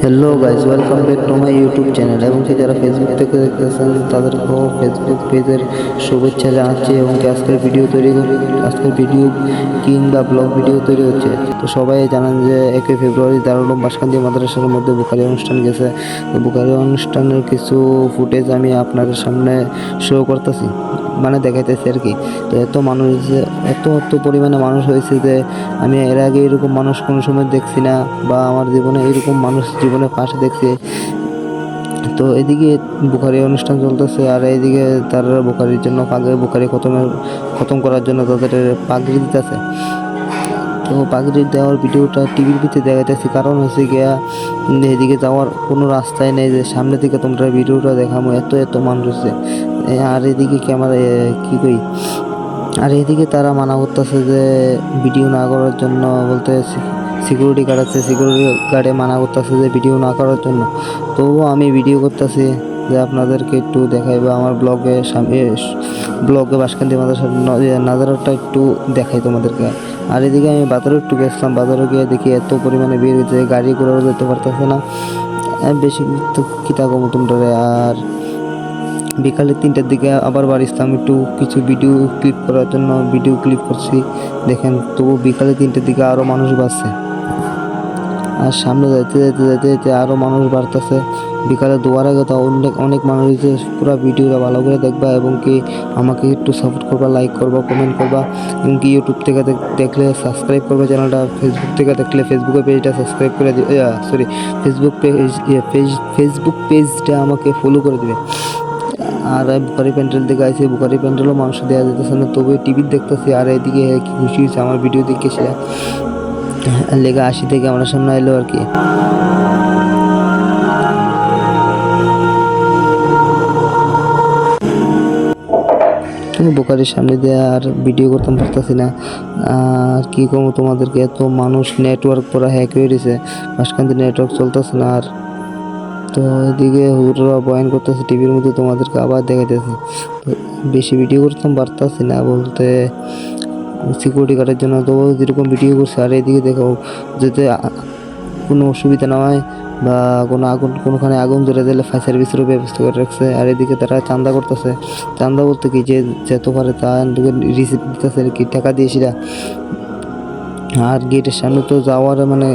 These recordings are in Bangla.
Hello guys, welcome back to my YouTube channel. এবং কি যারা ফেসবুক থেকে দেখতেছেন তাদেরকেও ফেসবুক পেজের শুভেচ্ছা জানাচ্ছি। এবং কি আজকের ভিডিও কিংবা ব্লগ ভিডিও তৈরি হচ্ছে। তো সবাই জানেন যে 1 ফেব্রুয়ারি দারুল উলুম বাসকান্দি মাদ্রাসার মধ্যে বুখারি অনুষ্ঠান গেছে। তো বুখারি অনুষ্ঠানের কিছু ফুটেজ আমি আপনাদের সামনে শো করতেছি, মানে দেখাইতেছি আর কি। তো এত মানুষ, যে এত পরিমাণে মানুষ হয়েছে যে আমি এর আগে এরকম মানুষ কোনো সময় দেখছি না, বা আমার জীবনে এরকম মানুষ জীবনে ফার্স্ট দেখছি। তো এদিকে বুখারি অনুষ্ঠান চলতেছে, আর এইদিকে তারা বুখারির জন্য বুখারি খতম করার জন্য তাদের পাগড়ি দিতেছে। তো পাগড়ি দেওয়ার ভিডিওটা টিভির ভিতরে দেখাইতেছি, কারণ হচ্ছে গিয়া এদিকে যাওয়ার কোনো রাস্তায় নেই যে সামনে থেকে তোমরা ভিডিওটা দেখামো, এত মানুষ হচ্ছে। আর এদিকে ক্যামেরা কি কই, আর এদিকে তারা মানা করতেছে যে ভিডিও না করার জন্য, বলতে সিকিউরিটি গার্ড আছে, সিকিউরিটি গার্ডে মানা করতেছে যে ভিডিও না করার জন্য। তবুও আমি ভিডিও করতেছি যে আপনাদেরকে একটু দেখাই, বা আমার ব্লগে বাসকান্দি মাদ্রাসার নাজারাটা একটু দেখাই তোমাদেরকে। আর এদিকে আমি বাজারে একটু গেছিলাম, বাজারে গিয়ে দেখি এত পরিমাণে ভিড় হয়েছে, গাড়ি ঘোড়াও যেতে পারতেছে না। বেশি তো কিতা কমো তোমরা। আর বিকালে 3টার দিকে আবার বাড়িছিলাম একটু কিছু ভিডিও ক্লিপ করার জন্য, ভিডিও ক্লিপ করছি দেখেন। তবু বিকালে 3টার দিকে আরও মানুষ বাড়ছে, আর সামনে যাইতে আরও মানুষ বাড়তেছে। বিকালে দোয়ার আগে তো অনেক মানুষ হয়েছে। পুরো ভিডিওটা ভালো করে দেখবা, এবং কি আমাকে একটু সাপোর্ট করবা, লাইক করবা, কমেন্ট করবা, এবং কি ইউটিউব থেকে দেখলে সাবস্ক্রাইব করবে চ্যানেলটা, ফেসবুক থেকে দেখলে ফেসবুকের পেজটা সাবস্ক্রাইব করে ফেসবুক পেজটা আমাকে ফলো করে দিবে। আর বুখারি প্যান্ডেল থেকে আইসি, বুখারি প্যান্ডেলও মানুষ দেওয়া যেতেছে না, তবে টিভি দেখতেছি। আর এদিকে কি খুশি হয়েছে আমার ভিডিও দেখে, সেটা লেগে 80 থেকে আমার সামনে এলো আর কি। বুখারির সামনে দিয়ে আর ভিডিও করতে পারতেছি না। আর কি কমো তোমাদেরকে, এত মানুষ, নেটওয়ার্ক পুরো হ্যাক হয়ে গেছে, বাসকান্দি নেটওয়ার্ক চলতেছে না। আর তো এদিকে হুজুরা বয়ান করতেছে টিভির মধ্যে, তোমাদেরকে আবার দেখাইতেছে। তো বেশি ভিডিও করতাম পারতাছি না, বলতে সিকিউরিটি গার্ডের জন্য। তো যেরকম ভিডিও করছে, আর এদিকে দেখো যাতে কোনো অসুবিধা না হয়, বা কোনোখানে আগুন ধরে দিলে ফায়ার সার্ভিসেরও ব্যবস্থা করে রাখছে। আর এদিকে তারা চাঁদা করতেছে, চাঁদা বলতে কি যে যত পারে তা রিসিপ্ট দিতেছে আর কি, টাকা দিয়ে সেটা। আর গেটের সামনে তো যাওয়ার মানে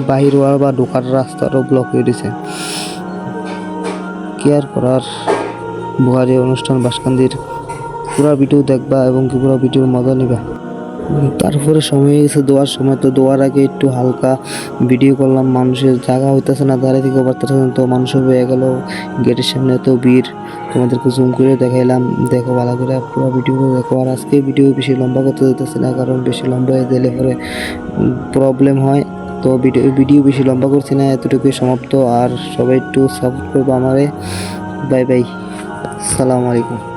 বাহির হওয়ার বা ঢোকার রাস্তারও ব্লক হয়ে দিছে। কি আর করার। বুখারি অনুষ্ঠান বাসকান্দির পুরো ভিডিও দেখবা, এবং কি পুরো ভিডিওর মজা নিবা। তারপরে সময় গেছে দোয়ার সময়, তো দোয়ার আগে একটু হালকা ভিডিও করলাম। মানুষের জায়গা হইতেছে না, দাঁড়িয়ে থেকে পারতেছে না, তো মানুষ হয়ে গেল গেটের সামনে এত ভিড়। তোমাদেরকে জুম করে দেখাইলাম, দেখো ভালো করে পুরো ভিডিও দেখো। আর আজকে ভিডিও বেশি লম্বা করতে যেতেছে না, কারণ বেশি লম্বা হয়ে গেলে পরে প্রবলেম হয়। তো ভিডিও বেশি লম্বা করছি না, এতটুকুই সমাপ্ত। আর সবাই একটু সাপোর্ট করবো আমারে। বাই বাই, সালাম আলাইকুম।